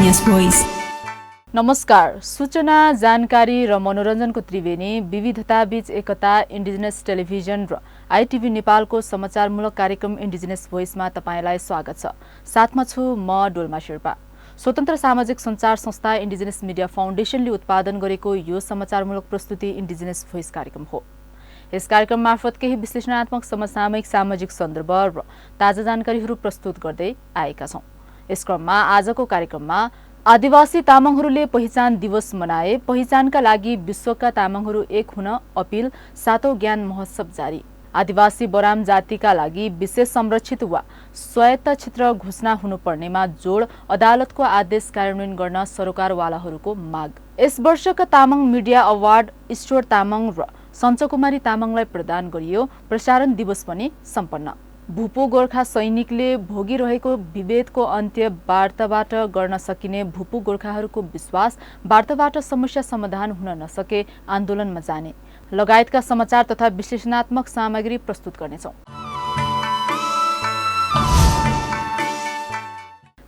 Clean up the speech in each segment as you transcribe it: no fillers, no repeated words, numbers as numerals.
Indigenous Voice. नमस्कार, सूचना, जानकारी र मनोरञ्जनको त्रिवेणी विविधताबीच एकता इन्डिजिनस टेलिभिजन र आइटिभी नेपालको समाचारमूलक कार्यक्रम इन्डिजिनस भोइसमा तपाईलाई स्वागत छ। साथमा छु म डोल्मा शेर्पा। स्वतन्त्र सामाजिक सञ्चार संस्था इन्डिजिनस मिडिया फाउन्डेसनले उत्पादन गरेको यो समाचारमूलक प्रस्तुति इन्डिजिनस भोइस कार्यक्रम हो। यस कार्यक्रम मार्फत केही विश्लेषणात्मक समसामयिक सामाजिक सन्दर्भ र ताजा जानकारीहरू प्रस्तुत गर्दै आएका छौं। यस क्रममा आजको कार्यक्रममा आदिवासी तामाङहरूले पहिचान दिवस मनाए, पहिचानका लागि विश्वका तामाङहरू एक हुन अपील, सातौं ज्ञान महोत्सव जारी। आदिवासी बराम जातिका लागि विशेष संरक्षित वा स्वायत्त क्षेत्र घोषणा हुनुपर्नेमा जोड, अदालतको आदेश कार्यान्वयन गर्न सरकारवालाहरूको माग। यस वर्षका तामाङ मिडिया अवार्ड ईश्वर तामाङ र सञ्चकुमारी तामाङलाई प्रदान गरियो। प्रसारण दिवस पनि सम्पन्न। भूपो गोर्खा सैनिकले भोगिरहेको विभेदको अन्त्य वार्ताबाट गर्न सकिने भूपो गोर्खाहरूको विश्वास, वार्ताबाट समस्या समाधान हुन नसके आन्दोलनमा जाने लगायतका समाचार तथा विश्लेषणात्मक सामग्री प्रस्तुत गर्नेछौं।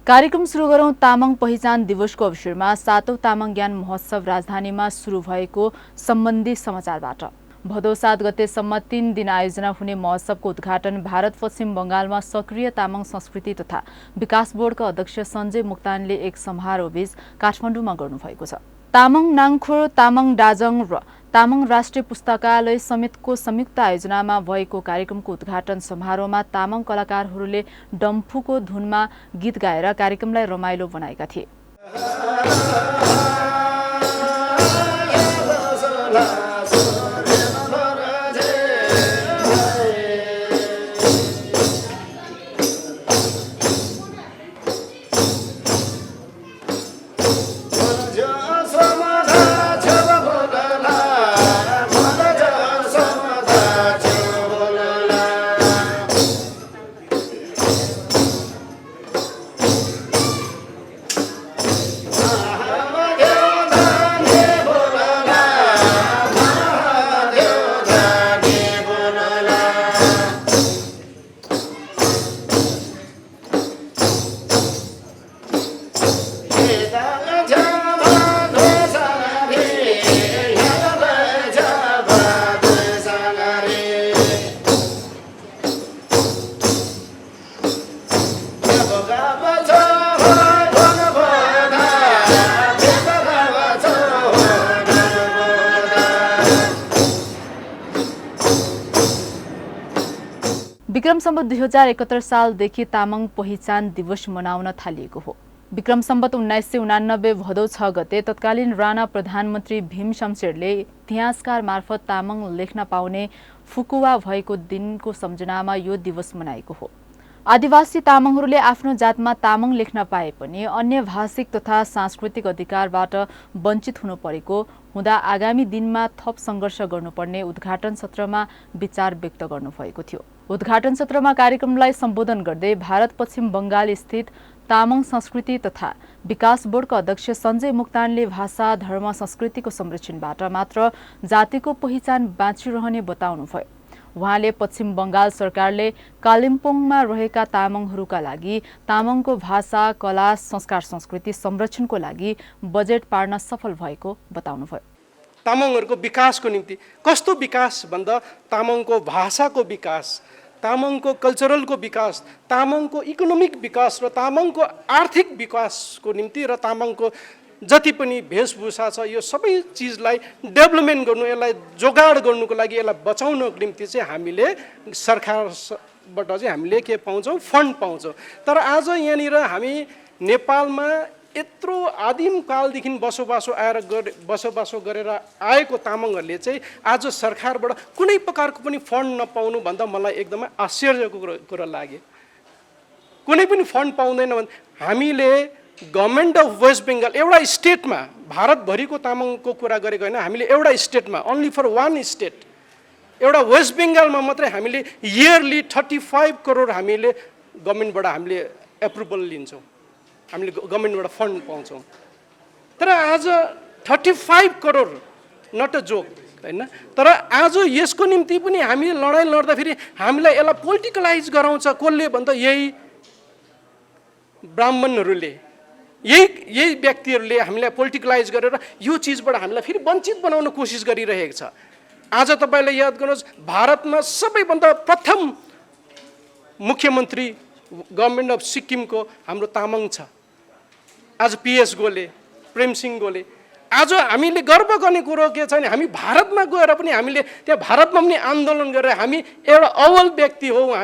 कार्यक्रम सुरु गरौं तामाङ पहिचान दिवसको अवसरमा सातौं तामाङ ज्ञान महोत्सव राजधानीमा सुरु भएको सम्बन्धी समाचारबाट। भदौ 7 गतेसम्म 3 दिन आयोजना हुने महोत्सवको उद्घाटन भारत पश्चिम बंगालमा सक्रिय तामाङ संस्कृति तथा विकास बोर्डका अध्यक्ष सञ्जय मुक्तानले एक समारोहबीच काठमाडौँमा गर्नुभएको छ। तामाङ नाङखोर, तामाङ दाजङ र तामाङ राष्ट्रिय पुस्तकालय समेतको संयुक्त आयोजनामा भएको कार्यक्रमको उद्घाटन समारोहमा तामाङ कलाकारहरूले डम्फुको धुनमा गीत गाएर कार्यक्रमलाई रमाइलो बनाएका थिए। विक्रम सम्वत 2071 सालदेखि तामाङ पहिचान दिवस मनाउन थालिएको हो। विक्रम सम्वत 1989 भदौ 6 गते तत्कालीन राणा प्रधानमन्त्री भीम शमशेरले इतिहासकार मार्फत तामाङ लेख्न पाउने फुकुवा भएको दिनको सम्झनामा यो दिवस मनाएको हो। आदिवासी तामाङहरूले आफ्नो जातमा तामाङ लेख्न पाए पनि अन्य भाषिक तथा सांस्कृतिक अधिकारबाट वञ्चित हुनु परेको हुँदा आगामी दिनमा थप सङ्घर्ष गर्नुपर्ने उद्घाटन सत्रमा विचार व्यक्त गर्नुभएको थियो। उद्घाटन सत्रमा कार्यक्रमलाई सम्बोधन गर्दै भारत पश्चिम बंगाल स्थित तामाङ संस्कृति तथा विकास बोर्डका अध्यक्ष सञ्जय मुक्तानले भाषा, धर्म, संस्कृतिको संरक्षणबाट मात्र जातिको पहिचान बाँचिरहने बताउनुभयो। उहाँले पश्चिम बंगाल सरकारले कालिम्पोङमा रहेका तामाङहरूका लागि तामाङको भाषा, कला, संस्कार, संस्कृति संरक्षणको लागि बजेट पार्न सफल भएको बताउनुभयो। तामाङहरूको विकासको निम्ति कस्तो विकास भन्दा तामाङको भाषाको विकास, तामाङको कल्चरलको विकास, तामाङको इकोनोमिक विकास र तामाङको आर्थिक विकासको निम्ति र तामाङको जति पनि वेशभूषा छ यो सबै चिजलाई डेभलपमेन्ट गर्नु, यसलाई जोगाड गर्नुको लागि, यसलाई बचाउनको निम्ति चाहिँ हामीले सरकारबाट चाहिँ हामीले के पाउँछौँ, फन्ड पाउँछौँ। तर आज यहाँनिर हामी नेपालमा यत्रो आदिम कालदेखि बसोबासो गरेर आएको तामाङहरूले चाहिँ आज सरकारबाट कुनै प्रकारको पनि फन्ड नपाउनु भन्दा मलाई एकदमै आश्चर्यको कुरा लाग्यो। कुनै पनि फन्ड पाउँदैन भने हामीले गभर्मेन्ट अफ वेस्ट बेङ्गल एउटा स्टेटमा, भारतभरिको तामाङको कुरा गरेको होइन, हामीले एउटा स्टेटमा, ओन्ली फर वान स्टेट, एउटा वेस्ट बेङ्गलमा मात्रै हामीले इयरली 35 करोड हामीले गभर्मेन्टबाट हामीले एप्रुभल लिन्छौँ, हामीले गभर्मेन्टबाट फन्ड पाउँछौँ। तर आज 35 करोड नट अ जोक हैन। तर आज यसको निम्ति पनि हामी लडाई लड्दाखेरि हामीलाई यसलाई पोलिटिकलाइज गराउँछ। कसले भन्दा यही ब्राह्मणहरूले, यही व्यक्तिहरूले हामीलाई पोलिटिकलाइज गरेर यो चिजबाट हामीलाई फेरि वञ्चित बनाउन कोसिस गरिरहेको छ। आज तपाईँले याद गर्नुहोस्, भारतमा सबैभन्दा प्रथम मुख्यमन्त्री गभर्मेन्ट अफ सिक्किमको हाम्रो तामाङ छ। आज पिएस गोले, प्रेमसिंह गोले। आज हामीले गर्व गर्ने कुरो के छ भने हामी भारतमा गएर पनि हामीले त्यहाँ भारतमा पनि आन्दोलन गरेर हामी एउटा अव्वल व्यक्ति हौँ,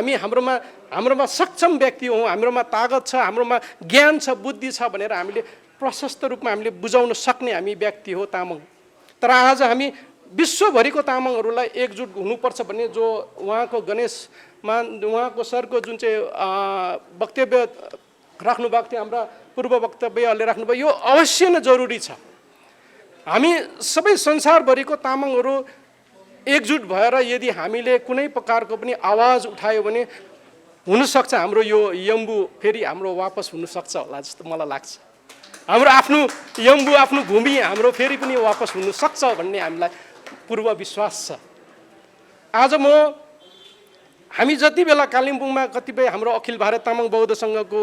हाम्रोमा सक्षम व्यक्ति हौँ, हाम्रोमा तागत छ, हाम्रोमा ज्ञान छ, बुद्धि छ भनेर हामीले प्रशस्त रूपमा हामीले बुझाउन सक्ने हामी व्यक्ति हो तामाङ। तर आज हामी विश्वभरिको तामाङहरूलाई एकजुट हुनुपर्छ भन्ने जो उहाँको गणेशमा उहाँको सरको जुन चाहिँ वक्तव्य राख्नुभएको थियो, हाम्रा पूर्व वक्तव्यहरूले राख्नुभयो, यो अवश्य नै जरुरी छ। हामी सबै संसारभरिको तामाङहरू एकजुट भएर यदि हामीले कुनै प्रकारको पनि आवाज उठायो भने हुनसक्छ हाम्रो यो यम्बु फेरि हाम्रो वापस हुनसक्छ होला जस्तो मलाई लाग्छ। हाम्रो आफ्नो यम्बु, आफ्नो भूमि हाम्रो फेरि पनि वापस हुनसक्छ भन्ने हामीलाई पूर्व विश्वास छ। आज हामी जति बेला कालिम्पोङमा कतिपय हाम्रो अखिल भारत तामाङ बौद्ध सङ्घको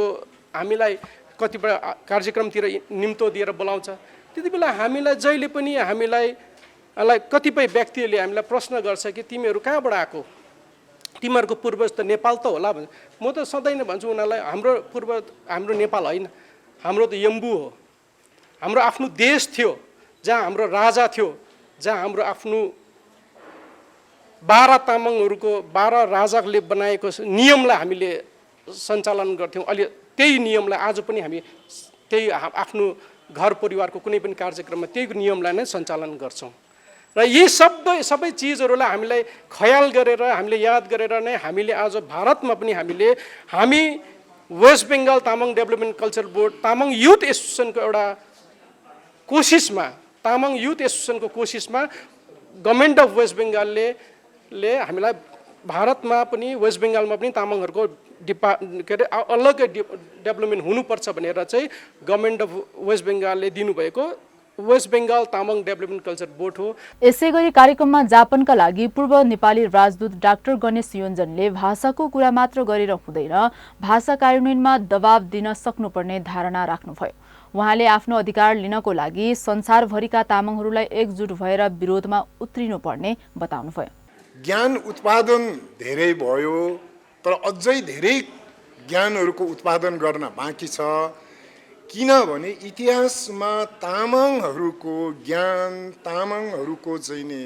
हामीलाई कतिपय कार्यक्रमतिर निम्तो दिएर बोलाउँछ, त्यति बेला हामीलाई जहिले पनि हामीलाई कतिपय व्यक्तिहरूले हामीलाई प्रश्न गर्छ कि तिमीहरू कहाँबाट आएको, तिमीहरूको पूर्वज त नेपाल त होला भन्छ। म त सधैँ नै भन्छु उनीहरूलाई, हाम्रो नेपाल होइन, हाम्रो त यम्बु हो। हाम्रो आफ्नो देश थियो जहाँ हाम्रो राजा थियो, जहाँ हाम्रो आफ्नो 12 तामाङहरूको 12 राजाले बनाएको नियमलाई हामीले सञ्चालन गर्थ्यौँ। अहिले त्यही नियमलाई आज पनि हामी त्यही आफ्नो घर परिवारको कुनै पनि कार्यक्रममा त्यही नियमलाई नै सञ्चालन गर्छौँ। र यी सबै चिजहरूलाई हामीलाई ख्याल गरेर, हामीले याद गरेर नै हामीले आज भारतमा पनि हामी west Bengal Tamang development culture board, Tamang youth एसोसिएसनको एउटा कोसिसमा, तामाङ युथ एसोसिएसनको कोसिसमा गभर्मेन्ट अफ वेस्ट बेङ्गालले हामीलाई भारतमा पनि वेस्ट बेङ्गालमा पनि तामाङहरूको के अरे अलग्गै डेभलपमेन्ट हुनुपर्छ भनेर चाहिँ गभर्मेन्ट अफ वेस्ट बेङ्गालले दिनुभएको West Bengal Tamang development culture board हो। यसै गरी कार्यक्रममा जापानका लागि पूर्व नेपाली राजदूत डाक्टर गणेश योन्जनले भाषाको कुरा मात्र गरेर हुँदैन, भाषा कार्यान्वयनमा दबाब दिन सक्नुपर्ने धारणा राख्नुभयो। उहाँले आफ्नो अधिकार लिनको लागि संसारभरिका तामाङहरूलाई एकजुट भएर विरोधमा उत्रिनुपर्ने बताउनुभयो। ज्ञान उत्पादन धेरै भयो, तर अझै धेरै ज्ञानहरूको उत्पादन गर्न बाँकी छ। किनभने इतिहासमा तामाङहरूको ज्ञान, तामाङहरूको चाहिँ नि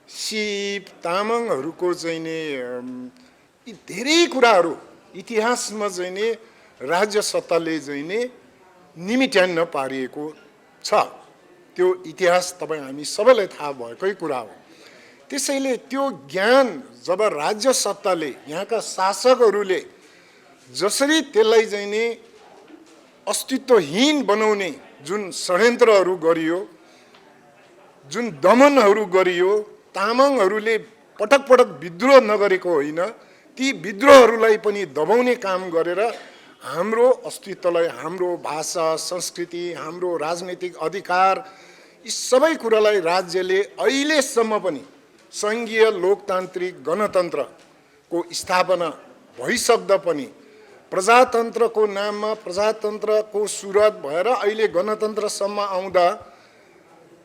सिप, तामाङहरूको चाहिँ नि धेरै कुराहरू इतिहासमा चाहिँ नि राज्य सत्ताले चाहिँ नि निमिट्यान्न पारिएको छ। त्यो इतिहास तपाईँ हामी सबैलाई थाहा भएकै कुरा हो। त्यसैले त्यो ज्ञान जब राज्य सत्ताले, यहाँका शासकहरूले जसरी त्यसलाई चाहिँ नि अस्तित्वहीन बनाउने जुन षड्यन्त्रहरू गरियो, जुन दमनहरू गरियो, तामाङहरूले पटक पटक विद्रोह नगरेको होइन, ती विद्रोहहरूलाई पनि दबाउने काम गरेर हाम्रो अस्तित्वलाई, हाम्रो भाषा, संस्कृति, हाम्रो राजनीतिक अधिकार, यी सबै कुरालाई राज्यले अहिलेसम्म पनि सङ्घीय लोकतान्त्रिक गणतन्त्रको स्थापना भइसक्दा पनि प्रजातन्त्रको नाममा प्रजातन्त्रको सुरुवात भएर अहिले गणतन्त्रसम्म आउँदा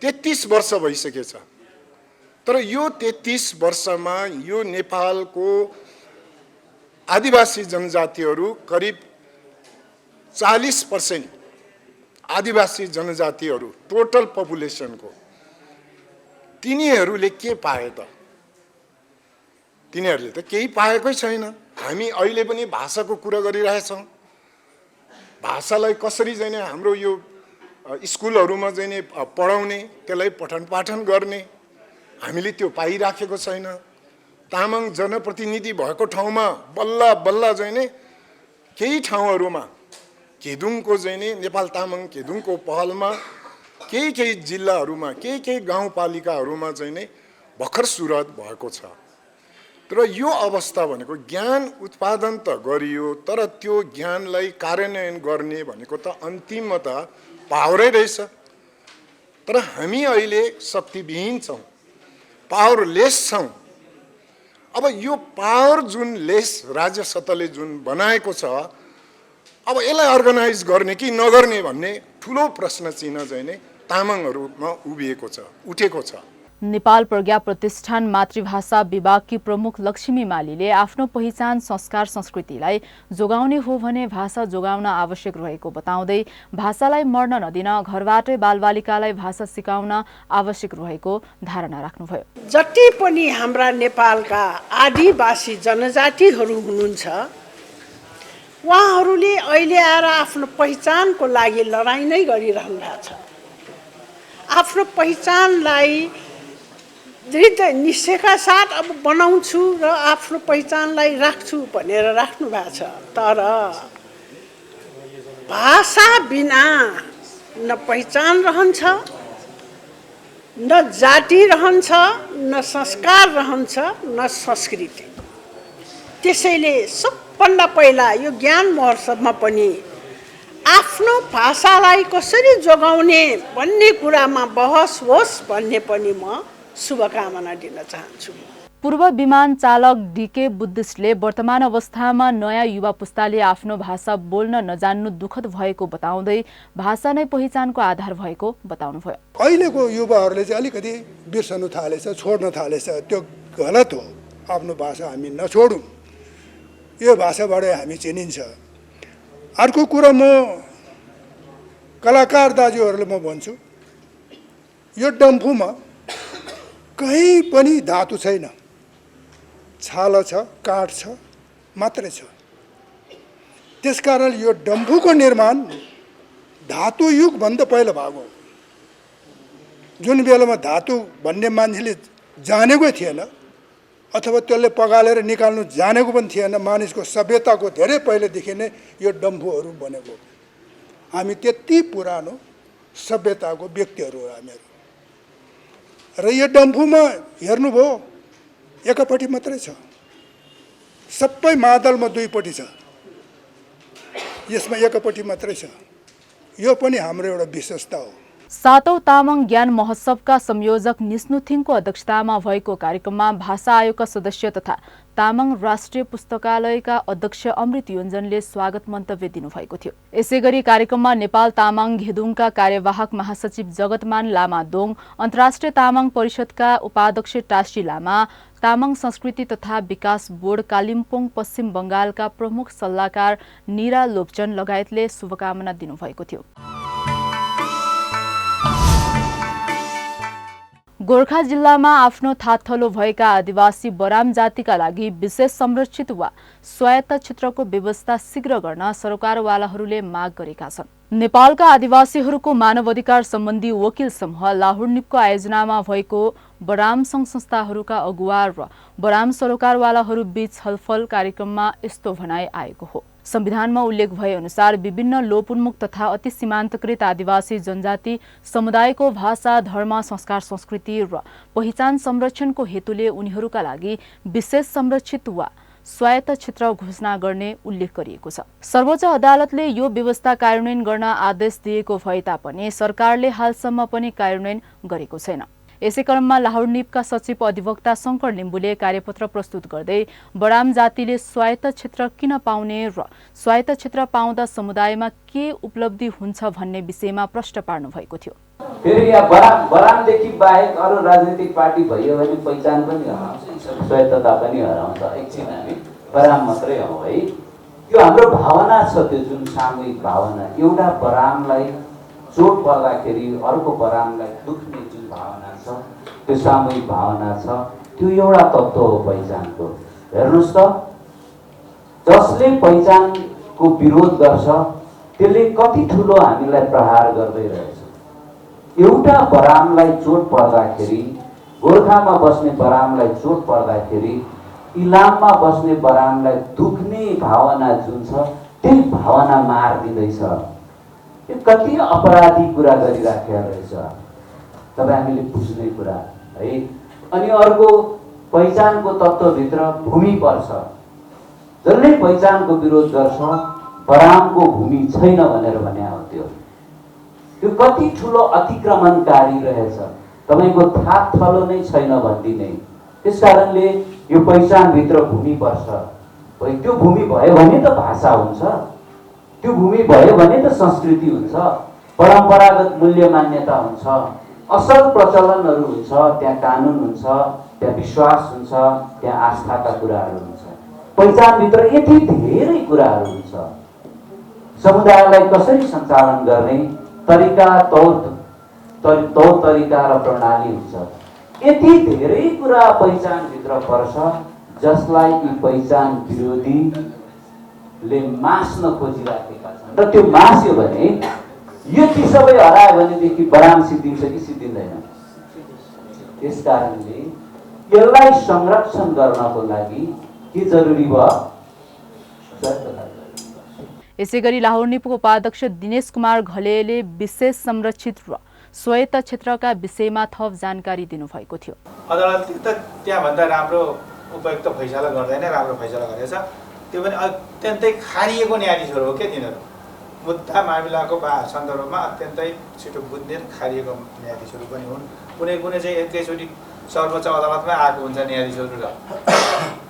33 वर्ष भइसकेछ। तर यो 33 वर्षमा यो नेपालको आदिवासी जनजातिहरू करिब 40% आदिवासी जनजातिहरू टोटल पपुलेसनको, तिनीहरूले के पाए त? तिनीहरूले त केही पाएकै छैन। हामी अहिले पनि भाषाको कुरा गरिरहेछौँ। भाषालाई कसरी चाहिँ हाम्रो यो स्कुलहरूमा चाहिँ पढाउने, त्यसलाई पठन पाठन गर्ने, हामीले त्यो पाइराखेको छैन। तामाङ जनप्रतिनिधि भएको ठाउँमा बल्ल बल्ल चाहिँ नि केही ठाउँहरूमा केदुङको चाहिँ नि नेपाल तामाङ केदुङको पहलमा केही जिल्लाहरूमा केही गाउँपालिकाहरूमा चाहिँ नि भर्खर सुरुवात भएको छ। तर यो अवस्था भनेको ज्ञान उत्पादन त गरियो, तर त्यो ज्ञानलाई कार्यान्वयन गर्ने भनेको त अन्तिममा त पावरै रहेछ। तर हामी अहिले शक्तिविहीन छौँ, पावरलेस छौँ। अब यो पावर जुन लेस राज्य सत्ताले जुन बनाएको छ, अब यसलाई अर्गनाइज गर्ने कि नगर्ने भन्ने ठुलो प्रश्न चिन्ह चाहिँ नै तामाङहरूमा उभिएको छ, उठेको छ। नेपाल प्रज्ञा प्रतिष्ठान मातृभाषा विभागकी प्रमुख लक्ष्मी मालीले आफ्नो पहिचान संस्कार संस्कृतिलाई जोगाउने हो भने भाषा जोगाउन आवश्यक रहेको बताउँदै भाषालाई मर्न नदिन घरबाटै बालबालिकालाई भाषा सिकाउन आवश्यक रहेको धारणा राख्नुभयो। जति पनि हाम्रा नेपालका आदिवासी जनजातिहरू हुनुहुन्छ उहाँहरूले अहिले आएर आफ्नो पहिचानको लागि लडाइँ नै गरिरहनु भएको छ। आफ्नो पहिचानलाई दृढ निश्चयका साथ अब बनाउँछु र आफ्नो पहिचानलाई राख्छु भनेर राख्नु भएको छ। तर भाषा बिना न पहिचान रहन्छ, न जाति रहन्छ, न संस्कार रहन्छ, न संस्कृति। त्यसैले सबभन्दा पहिला यो ज्ञान महोत्सवमा पनि आफ्नो भाषालाई कसरी जोगाउने भन्ने कुरामा बहस होस् भन्ने पनि म शुभकामना दिन चाहन्छु। पूर्व विमान चालक डीके बुद्धिस्टले वर्तमान अवस्थामा नयाँ युवा पुस्ताले आफ्नो भाषा बोल्न नजान्नु दुःखद भएको बताउँदै भाषा नै पहिचानको आधार भएको बताउनुभयो। अहिलेको युवाहरूले चाहिँ अलिकति बिर्सनु थालेछ, छोड्न थालेछ। त्यो गलत हो। आफ्नो भाषा हामी नछोडौँ। यो भाषाबाटै हामी चिनिन्छ। अर्को कुरा म कलाकार दाजुहरूले म भन्छु, यो डम्फुमा कहीँ पनि धातु छैन, छाला छ, काठ छ मात्रै छ। त्यसकारण यो डम्फुको निर्माण धातुयुगभन्दा पहिला भएको हो। जुन बेलामा धातु भन्ने मान्छेले जानेकै थिएन अथवा त्यसले पगालेर निकाल्नु जानेको पनि थिएन, मानिसको सभ्यताको धेरै पहिलेदेखि नै यो डम्फुहरू बनेको। हामी त्यति पुरानो सभ्यताको व्यक्तिहरू हो हामीहरू। र यो डम्फुमा हेर्नुभयो एकपट्टि मात्रै छ, सबै मादलमा दुईपट्टि छ, यसमा एकपट्टि मात्रै छ। यो पनि हाम्रो एउटा विशेषता हो। 7औं तामाङ ज्ञान महोत्सवका संयोजक निस्नु थिङको अध्यक्षतामा भएको कार्यक्रममा भाषा आयोगका सदस्य तथा तामाङ राष्ट्रिय पुस्तकालयका अध्यक्ष अमृत योन्जनले स्वागत मन्तव्य दिनुभएको थियो। यसैगरी कार्यक्रममा नेपाल तामाङ घेदुङका कार्यवाहक महासचिव जगतमान लामा दोङ, अन्तर्राष्ट्रिय तामाङ परिषदका उपाध्यक्ष टासी लामा, तामाङ संस्कृति तथा विकास बोर्ड कालिम्पोङ पश्चिम बंगालका प्रमुख सल्लाहकार निरा लोप्चन लगायतले शुभकामना दिनुभएको थियो। गोर्खा जिल्लामा आफ्नो थाथलो भएका आदिवासी बराम जातिका लागि विशेष संरक्षित वा स्वायत्त क्षेत्रको व्यवस्था शीघ्र गर्न सरकारवालाहरूले माग गरेका छन्। नेपालका आदिवासीहरूको मानवाधिकार सम्बन्धी वकिल समूह लाहुर निपको आयोजनामा भएको बराम संघ संस्थाहरूका अगुवा र बराम सरकारवालाहरू बीच छलफल कार्यक्रममा यस्तो भनाइ आएको हो। संविधानमा उल्लेख भए अनुसार विभिन्न लोपोन्मुख तथा अति सीमान्तकृत आदिवासी जनजाति समुदायको भाषा, धर्म, संस्कार, संस्कृति र पहिचान संरक्षणको हेतुले उनीहरूका लागि विशेष संरक्षित वा स्वायत्त क्षेत्र घोषणा गर्ने उल्लेख गरिएको छ। सर्वोच्च अदालतले यो व्यवस्था कार्यान्वयन गर्न आदेश दिएको भए तापनि सरकारले हालसम्म पनि कार्यान्वयन गरेको छैन। यसै क्रममा लाहुर निपका सचिव अधिवक्ता शंकर लिम्बुले कार्यपत्र प्रस्तुत गर्दै बराम जातिले स्वायत्त क्षेत्र किन पाउने र स्वायत्त क्षेत्र पाउँदा समुदायमा के उपलब्धि हुन्छ भन्ने विषयमा प्रश्न पार्नु भएको थियो। फेरि यहाँ बरामदेखि बाहेक अरू राजनीतिक पार्टी भयो भने पहिचान पनि हराउँछ, स्वायत्तता पनि हराउँछ। एकछिन हामी बराम मात्रै हौ है। त्यो हाम्रो भावना छ, त्यो जुन सामूहिक भावना, एउटा बरामलाई चोट पर्दाखेरि अर्को बरामलाई दुख्ने जुन भावना छ, त्यो सामूहिक भावना छ, त्यो एउटा तत्त्व हो पहिचानको। हेर्नुहोस् त, जसले पहिचानको विरोध गर्छ त्यसले कति ठुलो हामीलाई प्रहार गर्दै रहेछ। एउटा बरामलाई चोट पर्दाखेरि, गोर्खामा बस्ने बरामलाई चोट पर्दाखेरि इलाममा बस्ने बरामलाई दुख्ने भावना जुन छ त्यही भावना मार दिँदैछ। यो कति अपराधी कुरा गरिराखेको रहेछ, तपाईँ हामीले बुझ्ने कुरा है। अनि अर्को पहिचानको तत्त्वभित्र भूमि पर्छ। जसले पहिचानको विरोध गर्छ बरामको भूमि छैन भनेर भने हो, त्यो कति ठुलो अतिक्रमणकारी रहेछ। तपाईँको थात थलो नै छैन भनिदिने। त्यस कारणले यो पहिचानभित्र भूमि पर्छ। त्यो भूमि भयो भने त भाषा हुन्छ। त्यो भूमि भयो भने त संस्कृति हुन्छ, परम्परागत मूल्य मान्यता हुन्छ, असल प्रचलनहरू हुन्छ, त्यहाँ कानुन हुन्छ, त्यहाँ विश्वास हुन्छ, त्यहाँ आस्थाका कुराहरू हुन्छ। पहिचानभित्र यति धेरै कुराहरू हुन्छ। समुदायलाई कसरी सञ्चालन गर्ने तरिका, तौर तरिका र प्रणाली हुन्छ। यति धेरै कुरा पहिचानभित्र पर्छ जसलाई यी पहिचान विरोधीले मास्न खोजिराखेका छन्। र त्यो मास्यो भने यो ती सबै हरायो भनेदेखि बराम सिद्धिन्छ कि सिद्धिँदैन? त्यस कारणले यसलाई संरक्षण गर्नको लागि के जरुरी भयो? यसैगरी लाहोर निपुको उपाध्यक्ष दिनेश कुमार घलेले विशेष संरक्षित र स्वायत्त क्षेत्रका विषयमा थप जानकारी दिनुभएको थियो। अदालतले त त्यहाँभन्दा राम्रो उपयुक्त फैसला गर्दैन, राम्रो फैसला गरेछ। त्यो पनि अत्यन्तै खारिएको न्यायाधीशहरू हो क्या तिनीहरू। मुद्दा मामिलाको सन्दर्भमा अत्यन्तै छिटो बुझ्ने खारिएको न्यायाधीशहरू पनि हुन्। कुनै कुनै चाहिँ एकैचोटि सर्वोच्च अदालतमै आएको हुन्छ न्यायाधीशहरू र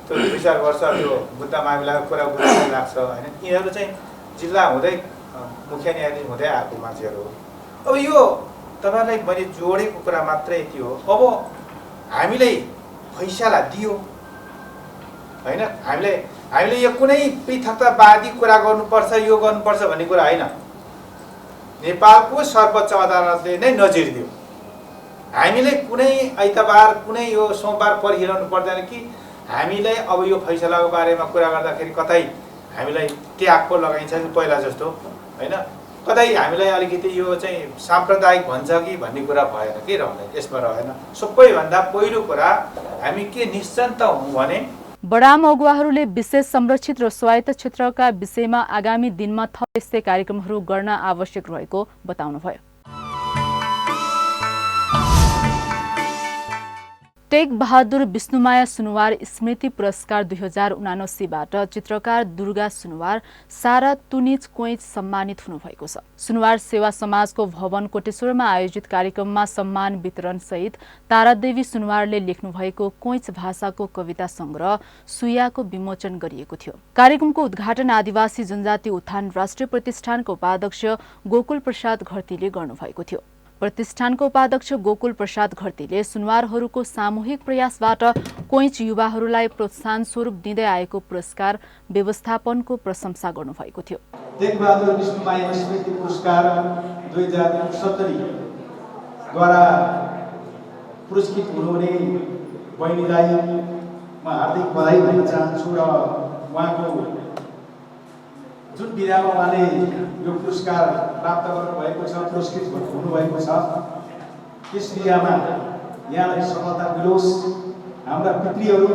त्यो 2-4 वर्ष त्यो मुद्दा मामिलाको कुरा बुझ्न लाग्छ होइन। यिनीहरू चाहिँ जिल्ला हुँदै मुख्य न्यायाधीश हुँदै आएको मान्छेहरू हो। अब यो तपाईँलाई मैले जोडेको कुरा मात्रै यति हो। अब हामीले फैसला दियो होइन, हामीले यो कुनै पृथकतावादी कुरा गर्नुपर्छ, यो गर्नुपर्छ भन्ने कुरा होइन। नेपालको सर्वोच्च अदालतले नै नजिरिदियो। हामीले कुनै आइतबार कुनै यो सोमबार परिहिरहनु पर्दैन कि हामीलाई अब यो फैसलाको बारेमा कुरा गर्दाखेरि कतै हामीलाई ट्याग पो लगाइन्छ कि पहिला जस्तो होइन, कतै हामीलाई अलिकति यो चाहिँ साम्प्रदायिक भन्छ कि भन्ने कुरा भएन कि रहँदैन, यसमा रहेन। सबैभन्दा पहिलो कुरा हामी के निश्चिन्त हौँ भने बडाम अगुवाहरूले विशेष संरक्षित र स्वायत्त क्षेत्रका विषयमा आगामी दिनमा थप यस्तै कार्यक्रमहरू गर्न आवश्यक रहेको बताउनुभयो। टेक बहादुर विष्णुमाया सुनुवार स्मृति पुरस्कार 2079बाट चित्रकार दुर्गा सुनुवार, सारा तुनिज कोइच सम्मानित हुनुभएको छ। सुनुवार सेवा समाजको भवन कोटेश्वरमा आयोजित कार्यक्रममा सम्मान वितरण सहित तारादेवी सुनुवारले लेख्नुभएको कोइच भाषाको कविता संग्रह सुयाको विमोचन गरिएको थियो। कार्यक्रमको उद्घाटन आदिवासी जनजाति उत्थान राष्ट्रिय प्रतिष्ठानको उपाध्यक्ष गोकुल प्रसाद घरतीले गर्नुभएको थियो। प्रतिष्ठानको उपाध्यक्ष गोकुल प्रसाद घरतीले सुनुवारहरूको सामूहिक प्रयासबाट कोइच युवाहरूलाई प्रोत्साहन स्वरूप दिँदै आएको पुरस्कार व्यवस्थापनको प्रशंसा गर्नुभएको थियो। टेक बहादुर विष्णुमाया स्मृति पुरस्कार 2069 द्वारा पुरस्कृत हुनुहुने बहिनीलाई म हार्दिक बधाई दिन चाहन्छु र उहाँको जुन विधामा उहाँले यो पुरस्कार प्राप्त गर्नुभएको छ, पुरस्कृत हुनुभएको छ, त्यस विधामा यहाँलाई सफलता मिलोस्। हाम्रा पितृहरू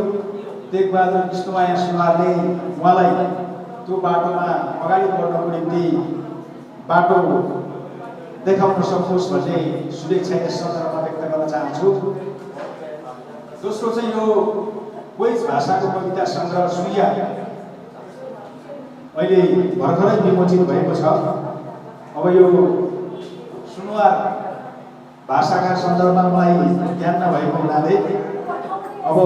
टेक बहादुर विष्णुमाया सुनुवारले उहाँलाई त्यो बाटोमा अगाडि बढ्नको निम्ति बाटो देखाउन सकोस् भन्ने शुभेच्छा यस सन्दर्भमा व्यक्त गर्न चाहन्छु। दोस्रो चाहिँ यो कोइच भाषाको कविता सङ्ग्रह सुया अहिले भर्खरै विमोचित भएको छ। अब यो सुनुवार भाषाका सन्दर्भमा मलाई ज्ञान नभएको हुनाले अब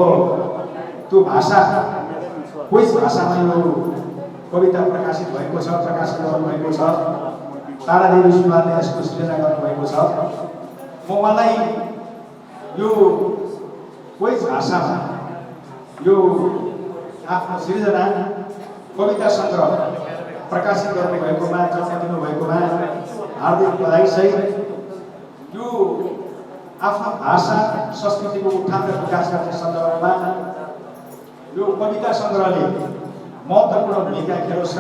त्यो भाषा कोइच भाषामा यो कविता प्रकाशित भएको छ, प्रकाशन गर्नुभएको छ। तारादेवी सुनुवारले यसको सृजना गर्नुभएको छ। म उहाँलाई यो कोइच भाषामा यो आफ्नो सृजना कविता सङ्ग्रह प्रकाशित गर्नुभएकोमा, जन्म दिनुभएकोमा हार्दिक बधाई सहित यो आफ्नो भाषा संस्कृतिको उत्थान र विकास गर्ने सन्दर्भमा यो कविता सङ्ग्रहले महत्त्वपूर्ण भूमिका खेलोस्।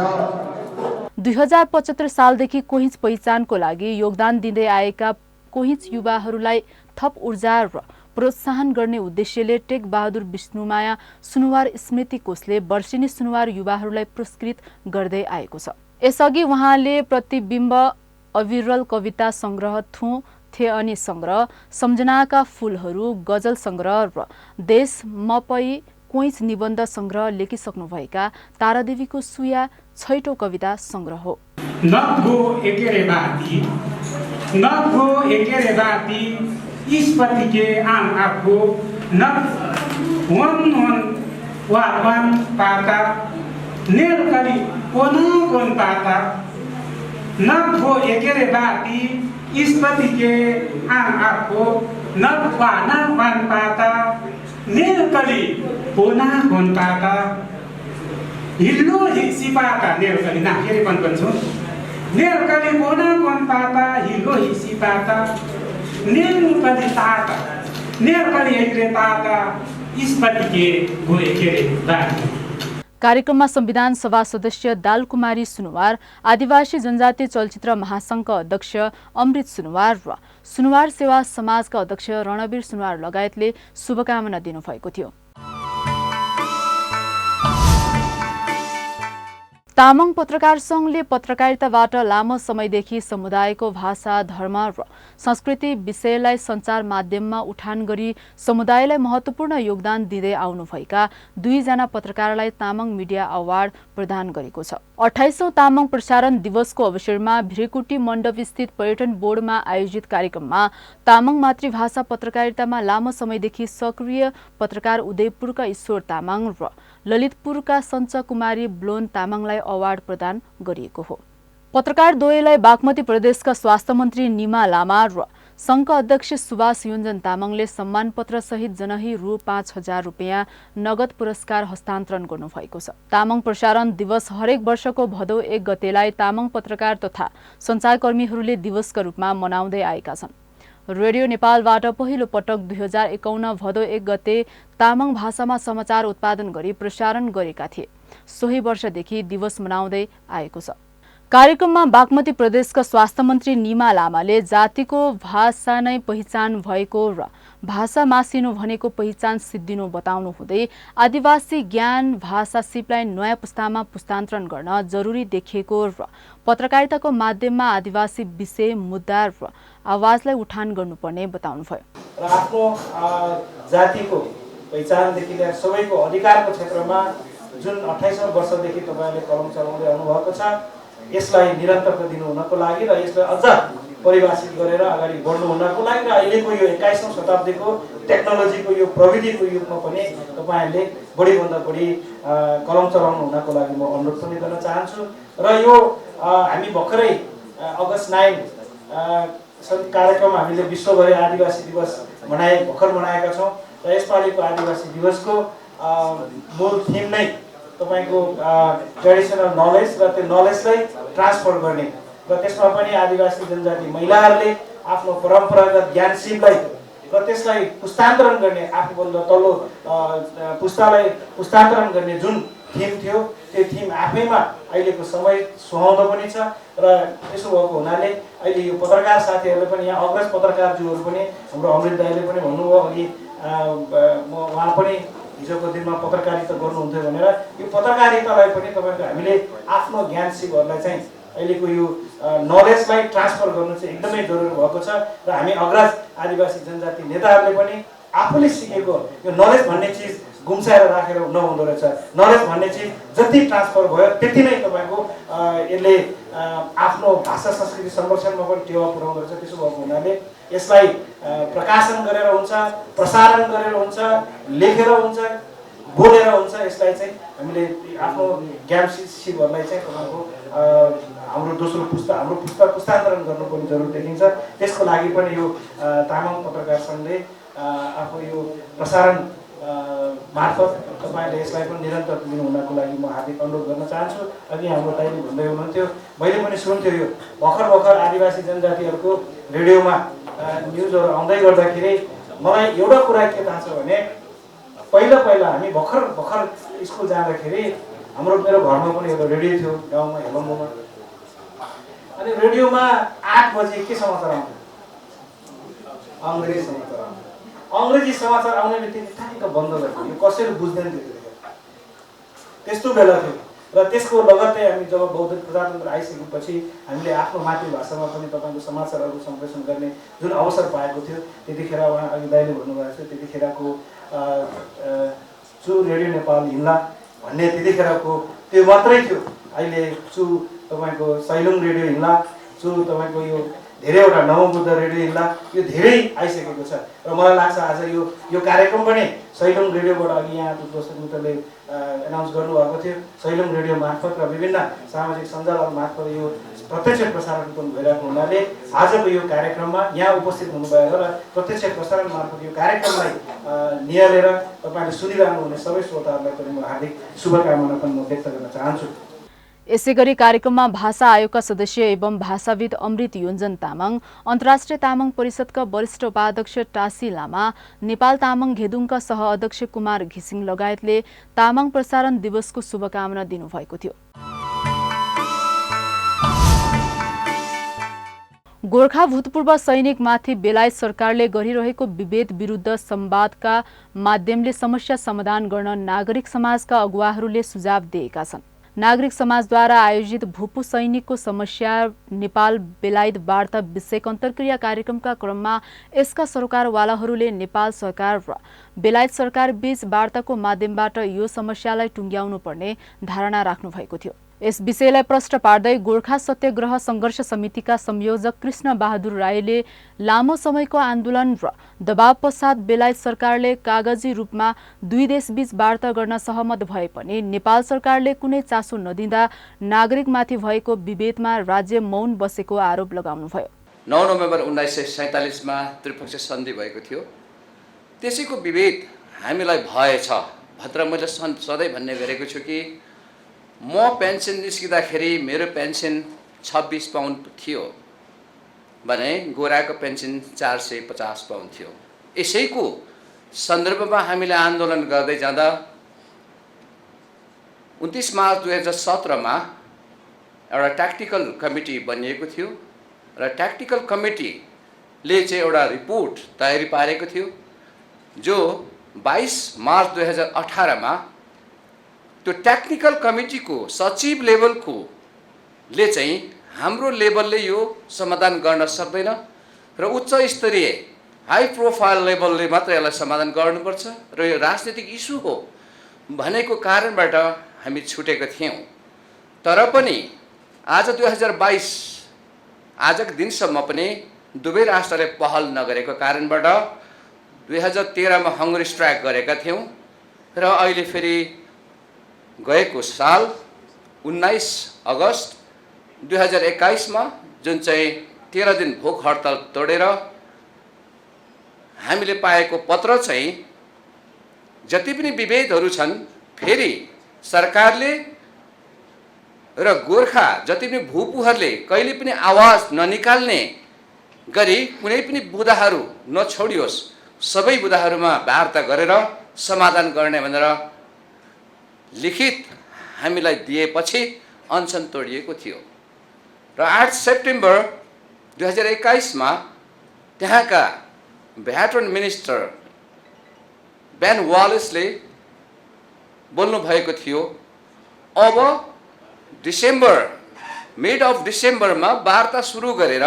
2075 सालदेखि कोइच पहिचानको लागि योगदान दिँदै आएका कोइच युवाहरूलाई थप ऊर्जा र प्रोत्साहन गर्ने उद्देश्यले टेक बहादुर विष्णुमाया सुनुवार स्मृति कोषले वर्षेनी सुनुवार युवाहरूलाई पुरस्कृत गर्दै आएको छ। यसअघि उहाँले प्रतिबिम्ब अविरल कविता संग्रह थु थे अनि संग्रह, सम्झनाका फूलहरू गजल संग्रह र देश मपई कोइच निबन्ध संग्रह लेखिसक्नुभएका तारादेवीको सुया छैटौं कविता संग्रह हो। ईश्वरी के आम आपको न वन वान पाता नेल करी कोन पाता न थो एकेरे बाती स्पति के आम आपको न वाना वन पाता नीलकली होना होन पाता हिल्लो हिसिपाता नीलकली ना फेरि भन्छु नीलकली होना होन पाता हिल्लो हिसिपाता नीलकली ताता नीलकली एकेरे ताता स्पति के हो एकेरे बाती। कार्यक्रममा संविधान सभा सदस्य दालकुमारी सुनुवार, आदिवासी जनजाति चलचित्र महासंघका अध्यक्ष अमृत सुनुवार र सुनुवार सेवा समाजका अध्यक्ष रणवीर सुनुवार लगायतले शुभकामना दिनुभएको थियो। तामाङ पत्रकार संघले पत्रकारिताबाट लामो समयदेखि समुदायको भाषा, धर्म र संस्कृति विषयलाई सञ्चार माध्यममा उठान गरी समुदायलाई महत्त्वपूर्ण योगदान दिँदै आउनुभएका 2 जना पत्रकारलाई तामाङ मिडिया अवार्ड प्रदान गरेको छ। 28औं तामाङ प्रसारण दिवसको अवसरमा भिरेकुटी मण्डपस्थित पर्यटन बोर्डमा आयोजित कार्यक्रममा तामाङ मातृभाषा पत्रकारितामा लामो समयदेखि सक्रिय पत्रकार उदयपुरका ईश्वर तामाङ र ललितपुरका सञ्चकुमारी ब्लोन तामाङलाई अवार्ड प्रदान गरिएको हो। पत्रकार द्वयलाई बागमती प्रदेशका स्वास्थ्य मन्त्री निमा लामा र संघका अध्यक्ष सुभाष योन्जन तामाङले सम्मान पत्र सहित जनही रु 5,000 रुपियाँ नगद पुरस्कार हस्तान्तरण गर्नुभएको छ। तामाङ प्रसारण दिवस हरेक वर्षको भदौ 1 गतेलाई तामाङ पत्रकार तथा सञ्चारकर्मीहरूले दिवसका रूपमा मनाउँदै आएका छन्। रेडियो नेपालबाट पहिलो पटक 2051 भदौ 1 गते तामाङ भाषामा समाचार उत्पादन गरी प्रसारण गरेका थिए। सोही वर्षदेखि दिवस मनाउँदै आएको छ। कार्यक्रममा बागमती प्रदेशका स्वास्थ्य मन्त्री निमा लामाले जातिको भाषा नै पहिचान भएको र भाषा मासिनु भनेको पहिचान सिद्धिनु बताउनु हुँदै आदिवासी ज्ञान भाषा सिपलाई नयाँ पुस्तामा पुस्तान्तरण गर्न जरुरी देखिएको र पत्रकारिताको माध्यममा आदिवासी विषय, मुद्दा र आवाजलाई उठान गर्नुपर्ने बताउनुभयो। र आफ्नो जातिको पहिचानदेखि लिएर सबैको अधिकारको क्षेत्रमा जुन 28औं वर्षदेखि तपाईले कलम चलाउँदै आउनुभएको छ, यसलाई निरन्तरता दिनु हुनको लागि र यसलाई अझ परिभाषित गरेर अगाडि बढ्नु हुनको लागि र अहिलेको यो 21औं शताब्दीको टेक्नोलोजीको यो प्रविधिको युगमा पनि तपाईहरुले बढीभन्दा बढी कलम चलाउनु हुनको लागि म अनुरोध पनि गर्न चाहन्छु। र यो हामी भर्खरै अगस्त 9 कार्यक्रम हामीले विश्वभरि आदिवासी दिवस भर्खर मनाएका छौं र यसपालिको आदिवासी दिवसको मूल थीम नै तपाईको ट्रेडिसनल नलेज र त्यो नलेजलाई ट्रान्सफर गर्ने र त्यसमा पनि आदिवासी जनजाति महिलाहरूले आफ्नो परम्परागत ज्ञान सिपलाई र त्यसलाई पुस्तान्तरण गर्ने, आफूभन्दा तल्लो पुस्तालाई पुस्तान्तरण गर्ने जुन थीम थियो त्यो थीम आफैमा अहिलेको समय सुहाउँदो पनि छ। र त्यसो भएको हुनाले अहिले यो पत्रकार साथीहरूले पनि, यहाँ अग्रज पत्रकारज्यूहरू पनि, हाम्रो अमृत दाइले पनि भन्नुभयो अघि, उहाँ पनि हिजोको दिनमा पत्रकारिता गर्नुहुन्थ्यो भनेर, यो पत्रकारितालाई पनि तपाईको हामीले आफ्नो ज्ञान सिपहरूलाई चाहिँ अहिलेको यो नलेजलाई ट्रान्सफर गर्नु चाहिँ एकदमै जरुरी भएको छ। र हामी अग्रज आदिवासी जनजाति नेताहरूले पनि आफूले सिकेको यो नलेज भन्ने चिज गुम्साएर राखेर नहुँदो रहेछ। नलेज भन्ने चिज जति ट्रान्सफर भयो त्यति नै तपाईको यसले आफ्नो भाषा संस्कृति संरक्षणमा पनि टेवा पुर्याउँदो रहेछ। त्यसो भएको हुनाले यसलाई प्रकाशन गरेर हुन्छ, प्रसारण गरेर हुन्छ, लेखेर हुन्छ, बोलेर हुन्छ, यसलाई चाहिँ हामीले आफ्नो ज्ञान सिपहरूलाई चाहिँ तपाईको हाम्रो दोस्रो पुस्ता, हाम्रो पुस्तान्तरण गर्नु पनि जरुरी देखिन्छ। त्यसको लागि पनि यो तामाङ पत्रकार संघले आफू यो प्रसारण मार्फत तपाईले यसलाई पनि निरन्तर दिनु हुनको लागि म हार्दिक अनुरोध गर्न चाहन्छु। अघि हाम्रो दाइले भन्दै हुनुहुन्थ्यो, मैले पनि सुन्थ्यो यो भर्खर आदिवासी जनजातिहरूको रेडियोमा न्युजहरू आउँदै गर्दाखेरि मलाई एउटा कुरा के थाहा छ भने, पहिला हामी भर्खर स्कुल जाँदाखेरि मेरो घरमा पनि एउटा रेडियो थियो गाउँमा, हेलम्बोमा। अनि रेडियोमा 8 बजे के समाचार आउँथ्यो? अङ्ग्रेजी समाचार आउँथ्यो। अङ्ग्रेजी समाचार आउने बित्तिकै ठ्याक्क बन्द गर्थ्यो, यो कसैले बुझ्दैन थियो। त्यस्तो बेला थियो र त्यसको लगत्तै हामी जब बौद्ध प्रजातन्त्र आइसकेपछि हामीले आफ्नो मातृभाषामा पनि तपाईको समाचारहरू सम्प्रेषण गर्ने जुन अवसर पाएको थियो, त्यतिखेर उहाँ अघि दाइले भन्नुभएको थियो, त्यतिखेरको चु रेडियो नेपाल हिम्ला भन्ने त्यतिखेरको त्यो मात्रै थियो। अहिले चु तपाईको सैलुङ रेडियो हिम्ला, चु तपाईको यो धेरैवटा नवबुद्ध रेडियो हिम्ला, यो धेरै आइसकेको छ। र मलाई लाग्छ आज यो कार्यक्रम पनि सैलुङ रेडियोबाट, अघि यहाँ दोस्रो मित्रले एनाउन्स गर्नुभएको थियो, सैलुङ रेडियो मार्फत र विभिन्न सामाजिक सञ्जाल मार्फत यो प्रत्यक्ष प्रसारण पनि भइरहेको हुनाले आजको यो कार्यक्रममा यहाँ उपस्थित हुनुभयो र प्रत्यक्ष प्रसारण मार्फत यो कार्यक्रमलाई निहालेर तपाईँले सुनिरहनु हुने सबै श्रोताहरूलाई पनि म हार्दिक शुभकामना पनि म व्यक्त गर्न चाहन्छु। यसैगरी कार्यक्रममा भाषा आयोगका सदस्य एवं भाषाविद अमृत योन्जन तामाङ, अन्तर्राष्ट्रिय तामाङ परिषदका वरिष्ठ उपाध्यक्ष टासी लामा, नेपाल तामाङ घेदुङका सहअध्यक्ष कुमार घिसिङ लगायतले तामाङ प्रसारण दिवसको शुभकामना दिनुभएको थियो। गोर्खा भूतपूर्व सैनिकमाथि बेलायत सरकारले गरिरहेको विभेद विरुद्ध संवादका माध्यमले समस्या समाधान गर्न नागरिक समाजका अगुवाहरूले सुझाव दिएका छन्। नागरिक समाजद्वारा आयोजित भूपू सैनिकको समस्या नेपाल बेलायत वार्ता विषयक अन्तर्क्रिया कार्यक्रमका क्रममा यसका सरकारवालाहरूले नेपाल सरकार र बेलायत सरकार बीच वार्ताको माध्यमबाट यो समस्यालाई टुङ्ग्याउनु पर्ने धारणा राख्नु भएको थियो। यस विषयलाई प्रश्न पार्दै गोर्खा सत्याग्रह सङ्घर्ष समितिका संयोजक कृष्ण बहादुर राईले लामो समयको आन्दोलन र दबाव पश्चात बेलायत सरकारले कागजी रूपमा दुई देशबीच वार्ता गर्न सहमत भए पनि नेपाल सरकारले कुनै चासो नदिँदा नागरिकमाथि भएको विभेदमा राज्य मौन बसेको आरोप लगाउनुभयो। 9 नोभेम्बर 1947 मा त्रिपक्षीय सन्धि भएको थियो। त्यसैको विभेद हामीलाई भएछ भनेर मैले सधैँ भन्ने गरेको छु कि म पेन्सन निस्किँदाखेरि मेरो पेन्सन 26 पाउन्ड थियो भने गोराको पेन्सन 450 पाउन्ड थियो। यसैको सन्दर्भमा हामीले आन्दोलन गर्दै जाँदा 29 मार्च 2017 मा एउटा ट्याक्टिकल कमिटी बनिएको थियो र ट्याक्टिकल कमिटीले चाहिँ एउटा रिपोर्ट तयारी पारेको थियो जो 22 मार्च 2018 मा त्यो टेक्निकल कमिटीको सचिव लेभलको ले चाहिँ हाम्रो लेभलले यो समाधान गर्न सक्दैन र उच्च स्तरीय हाई प्रोफाइल लेभलले मात्र यसलाई समाधान गर्नुपर्छ र यो राजनीतिक इस्यु हो भनेको कारणबाट हामी छुटेका थियौँ। तर पनि आज 2022 आजको दिनसम्म पनि दुवै राष्ट्रले पहल नगरेको कारणबाट 2013 मा हङ्गरी स्ट्राइक गरेका थियौँ र अहिले फेरि गएको साल 19 अगस्त 2021 मा जुन चाहिँ 13 दिन भोक हडताल तोडेर हामीले पाएको पत्र चाहिँ जति पनि विभेदहरू छन् फेरि सरकारले र गोर्खा जति पनि भूपुहरूले कहिले पनि आवाज ननिकाल्ने गरी कुनै पनि बुदाहरू नछोडियोस्, सबै बुदाहरूमा वार्ता गरेर समाधान गर्ने भनेर लिखित हामीलाई दिएपछि अनसन तोडिएको थियो र 8 सेप्टेम्बर 2021 मा त्यहाँका भेटरन मिनिस्टर बेन वालेसले बोल्नु भएको थियो अब मिड अफ डिसेम्बरमा वार्ता सुरु गरेर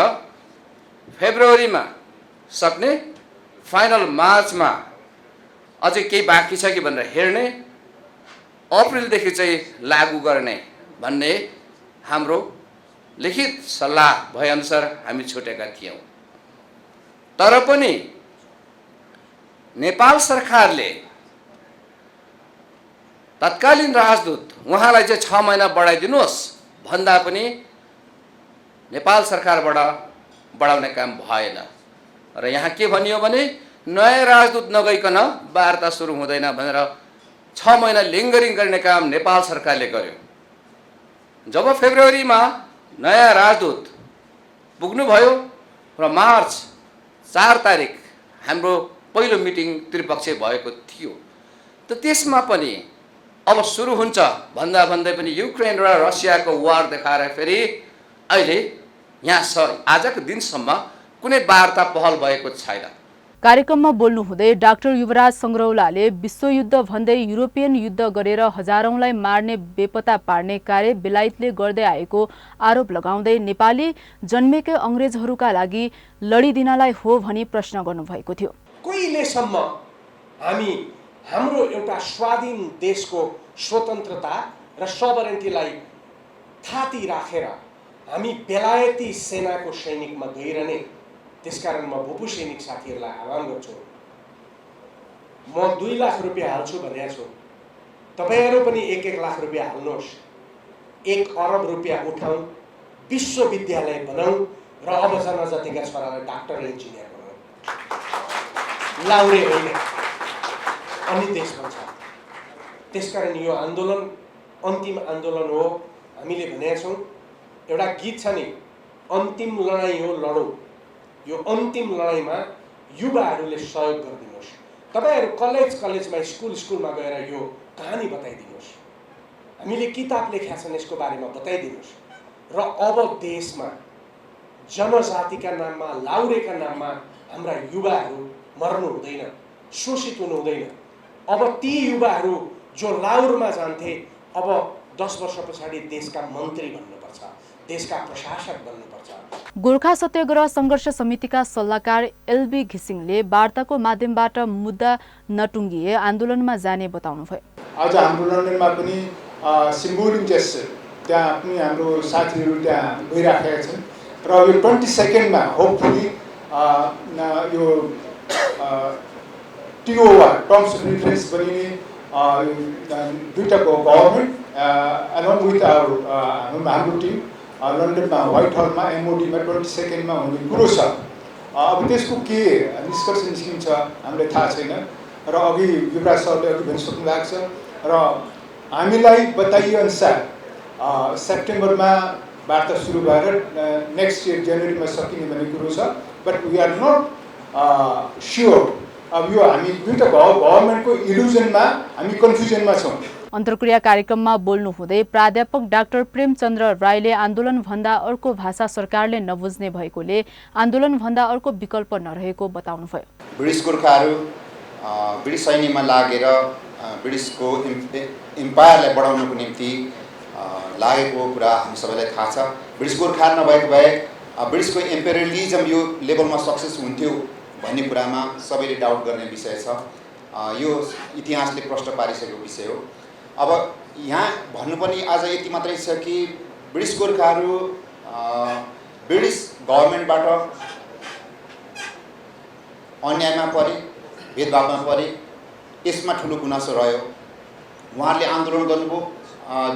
फेब्रुअरीमा सक्ने, फाइनल मार्चमा अझै केही बाँकी छ कि भनेर हेर्ने, अप्रिलदेखि चाहिँ लागू गर्ने भन्ने हाम्रो लिखित सल्लाह भएअनुसार हामी छुटेका थियौँ। तर पनि नेपाल सरकारले तत्कालीन राजदूत उहाँलाई चाहिँ 6 महिना बढाइदिनुहोस् भन्दा पनि नेपाल सरकारबाट बढाउने काम भएन र यहाँ के भनियो भने नयाँ राजदूत नगइकन वार्ता सुरु हुँदैन भनेर 6 महिना लिङ्गरिङ गर्ने काम नेपाल सरकारले गर्यो। जब फेब्रुअरीमा नयाँ राजदूत पुग्नुभयो र मार्च 4 तारिक हाम्रो पहिलो मिटिङ त्रिपक्षीय भएको थियो। त त्यसमा पनि अब सुरु हुन्छ भन्दा भन्दै पनि युक्रेन र रसियाको वार देखाएर फेरि अहिले यहाँ आजको दिनसम्म कुनै वार्ता पहल भएको छैन। कार्यक्रममा बोल्नुहुँदै डाक्टर युवराज संग्रौलाले विश्वयुद्ध भन्दै युरोपियन युद्ध गरेर हजारौंलाई मार्ने बेपत्ता पार्ने कार्य बेलायतले गर्दै आएको आरोप लगाउँदै नेपाली जन्मेकै अंग्रेजहरूका लागि लडिदिनलाई हो भनी प्रश्न गर्नुभएको थियो। कहिलेसम्म हामी हाम्रो एउटा स्वाधीन देशको स्वतन्त्रता र सबरेन्टीलाई थाती राखेर हामी बेलायती सेनाको सैनिकमा गइरहने? त्यसकारण म भूपू सैनिक साथीहरूलाई आह्वान गर्छु, म 2 लाख रुपियाँ हाल्छु भनेको छु, तपाईहरू पनि 1-1 लाख रुपियाँ हाल्नुहोस्। 1 अरब रुपियाँ उठाउँ, विश्वविद्यालय बनाऊ र अब जनजातिका छोरालाई डाक्टर र इन्जिनियर बनाऊ, लाउरे होइन, अनि देश बन्छ। त्यसकारण यो आन्दोलन अन्तिम आन्दोलन हो। हामीले भनेका छौँ, एउटा गीत छ नि, अन्तिम लडाइँ हो लडौँ। यो अन्तिम लडाइँमा युवाहरूले सहयोग गरिदिनुहोस्। तपाईँहरू कलेजमा स्कुलमा गएर यो कहानी बताइदिनुहोस्। हामीले किताब लेखेका छन् यसको बारेमा बताइदिनुहोस्। र अब देशमा जनजातिका नाममा, लाउरेका नाममा हाम्रा युवाहरू मर्नु हुँदैन, शोषित हुनु हुँदैन। अब ती युवाहरू जो लाउरमा जान्थे, अब 10 वर्ष पछाडि देशका मन्त्री बन्नुपर्छ, देशका प्रशासक बन्नुपर्छ। गोर्खा सत्याग्रह सङ्घर्ष समितिका सल्लाहकार एलबी घिसिङले वार्ताको माध्यमबाट मुद्दा नटुङ्गिए आन्दोलनमा जाने बताउनुभयो। आज हाम्रो लन्डनमा पनि सिम्बोलिक जेस्चर त्यहाँ पनि हाम्रो साथीहरू त्यहाँ गइराखेका छन् र यो 22nd होपफुली यो TOR टर्म्स अफ रिफरेन्स बनिने दुईटाको गभर्मेन्ट एलोङ विथ हाम्रो टिम लन्डनमा व्हाइट हलमा MOD मा 22nd हुने कुरो छ। अब त्यसको के निष्कर्ष निस्किन्छ हामीलाई थाहा छैन र अघि युवराज सरले अघि भनिसक्नु भएको छ र हामीलाई बताइए अनुसार सेप्टेम्बरमा वार्ता सुरु भएर नेक्स्ट इयर जनवरीमा सकिने भन्ने कुरो छ। But we are not sure. अब यो हामी दुईटा गभर्मेन्टको इल्युजनमा हामी कन्फ्युजनमा छौँ। अन्तर्क्रिया कार्यक्रममा बोल्नुहुँदै प्राध्यापक डाक्टर प्रेमचन्द्र राईले आन्दोलनभन्दा अर्को भाषा सरकारले नबुझ्ने भएकोले आन्दोलनभन्दा अर्को विकल्प नरहेको बताउनुभयो। ब्रिटिस गोर्खाहरू ब्रिटिस सैन्यमा लागेर ब्रिटिसको इम्पायरलाई बढाउनको निम्ति लागेको कुरा हामी सबैलाई थाहा छ। ब्रिटिस गोर्खा नभएको भए ब्रिटिसको इम्पेरियलिजम यो लेभलमा सक्सेस हुन्थ्यो भन्ने कुरामा सबैले डाउट गर्ने विषय छ। यो इतिहासले प्रश्न पारिसकेको विषय हो। अब यहाँ भन्नुपर्ने आज यति मात्रै छ कि ब्रिटिस गोर्खाहरू ब्रिटिस गभर्मेन्टबाट अन्यायमा परे, भेदभावमा परे, यसमा ठुलो गुनासो रह्यो। उहाँहरूले आन्दोलन गर्नुभयो।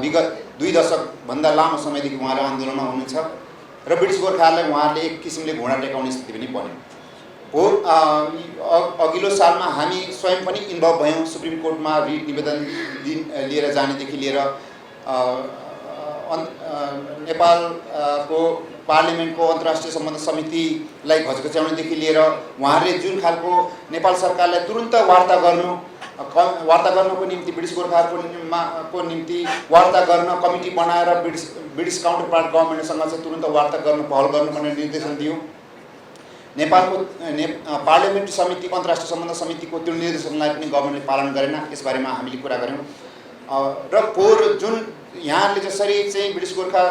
विगत 2 दशकभन्दा लामो समयदेखि उहाँहरू आन्दोलनमा हुनुहुन्छ र ब्रिटिस गोर्खाहरूलाई उहाँहरूले एक किसिमले घुँडा टेकाउने स्थिति पनि बन्यो। अघिल्लो सालमा हामी स्वयं पनि इन्भल्भ भयौँ। सुप्रिम कोर्टमा रिट निवेदन लिएर जानेदेखि लिएर नेपालको पार्लियामेन्टको अन्तर्राष्ट्रिय सम्बन्ध समितिलाई घचघच्याउनेदेखि लिएर उहाँहरूले जुन खालको नेपाल सरकारलाई तुरुन्त वार्ता गर्नको निम्ति ब्रिटिस गोर्खाहरूको निम्ति वार्ता गर्न कमिटी बनाएर ब्रिटिस काउन्टर पार्ट गभर्मेन्टसँग चाहिँ तुरुन्त वार्ता गर्न पहल गर्नु भन्ने निर्देशन दियो। नेपालको पार्लियामेन्ट्री समिति, अन्तर्राष्ट्रिय सम्बन्ध समितिको त्यो निर्देशनलाई पनि गभर्मेन्टले पालन गरेन। यसबारेमा हामीले कुरा गऱ्यौँ र जुन यहाँहरूले जसरी चाहिँ ब्रिटिस गोर्खा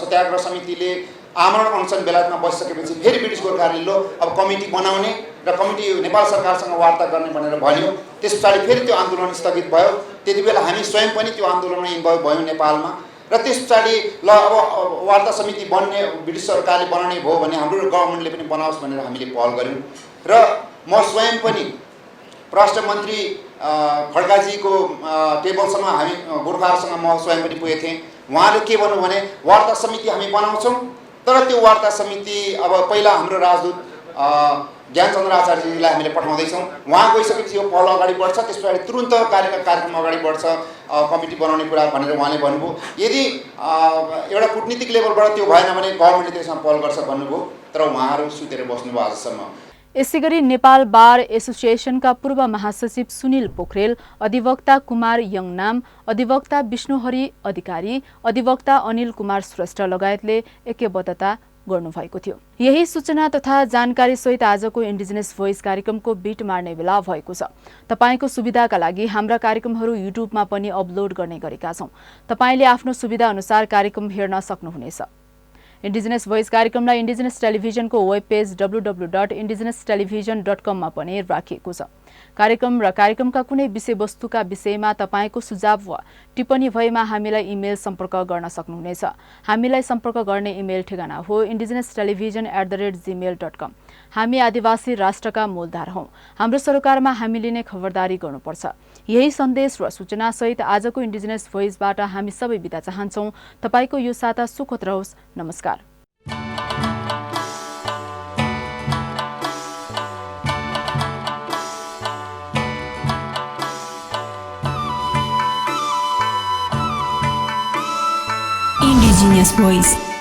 सत्याग्रह समितिले आमरण अनसन बेलायतमा बसिसकेपछि फेरि ब्रिटिस गोर्खाहरूले लो अब कमिटी बनाउने र कमिटी नेपाल सरकारसँग वार्ता गर्ने भनेर भन्यो। त्यस पछाडि फेरि त्यो आन्दोलन स्थगित भयो। त्यति बेला हामी स्वयं पनि त्यो आन्दोलनमा इन्भल्भ भयौँ नेपालमा र त्यस पछाडि ल अब वार्ता समिति बन्ने ब्रिटिस सरकारले बनाउने भयो भने हाम्रो गभर्मेन्टले पनि बनाओस् भनेर हामीले पहल गऱ्यौँ र म स्वयं पनि परराष्ट्र मन्त्री खड्काजीको टेबलसम्म हामी गोर्खाहरूसँग म स्वयं पनि पुगेको थिएँ। उहाँले के भन्नु भने वार्ता समिति हामी बनाउँछौँ तर त्यो वार्ता समिति अब पहिला हाम्रो राजदूत ज्ञानचन्द्र आचार्यजीलाई हामीले पठाउँदैछौँ। उहाँ गइसकेपछि यो पहल अगाडि बढ्छ, त्यस पछाडि तुरुन्त कार्यक्रम अगाडि बढ्छ, कमिटी बनाउने कुरा भनेर उहाँले भन्नुभयो। यदि एउटा कुटनीतिक लेभलबाट त्यो भएन भने गभर्मेन्टले त्यसमा पहल गर्छ भन्नुभयो। तर उहाँहरू सुतेर बस्नुभयो आजसम्म। यसैगरी नेपाल बार एसोसिएसनका पूर्व महासचिव सुनिल पोखरेल, अधिवक्ता कुमार यङनाम, अधिवक्ता विष्णुहरि अधिकारी, अधिवक्ता अनिल कुमार श्रेष्ठ लगायतले ऐक्यबद्धता गर्नुभएको थियो। यही सूचना तथा जानकारी सहित आजको इन्डिजिनस भोइस कार्यक्रमको बिट मार्ने बेला भएको छ। तपाईको सुविधाका लागि हाम्रा कार्यक्रमहरू युट्युबमा पनि अपलोड गर्ने गरेका छौं। तपाईले आफ्नो सुविधा अनुसार कार्यक्रम हेर्न सक्नुहुनेछ। इन्डिजिनस भोइस कार्यक्रमलाई इन्डिजिनस टेलिभिजनको वेब पेज www.indigenostelevision.com मा पनि राखिएको छ। कार्यक्रम र कार्यक्रमका कुनै विषयवस्तुका विषयमा तपाईको सुझाव वा टिप्पणी भएमा हामीलाई इमेल सम्पर्क गर्न सक्नुहुनेछ। हामीलाई सम्पर्क गर्ने इमेल ठेगाना हो indigenous-television@gmail.com। हामी आदिवासी राष्ट्रका मूलधार हौं। हाम्रो सरकारमा हामीले नै खबरदारी गर्नुपर्छ। यही सन्देश र सूचना सहित आजको इन्डिजिनस भोइसबाट हामी सबै बिदा चाहन्छौं। तपाईको यो साता सुखद रहोस्। नमस्कार। Indigenous Voice.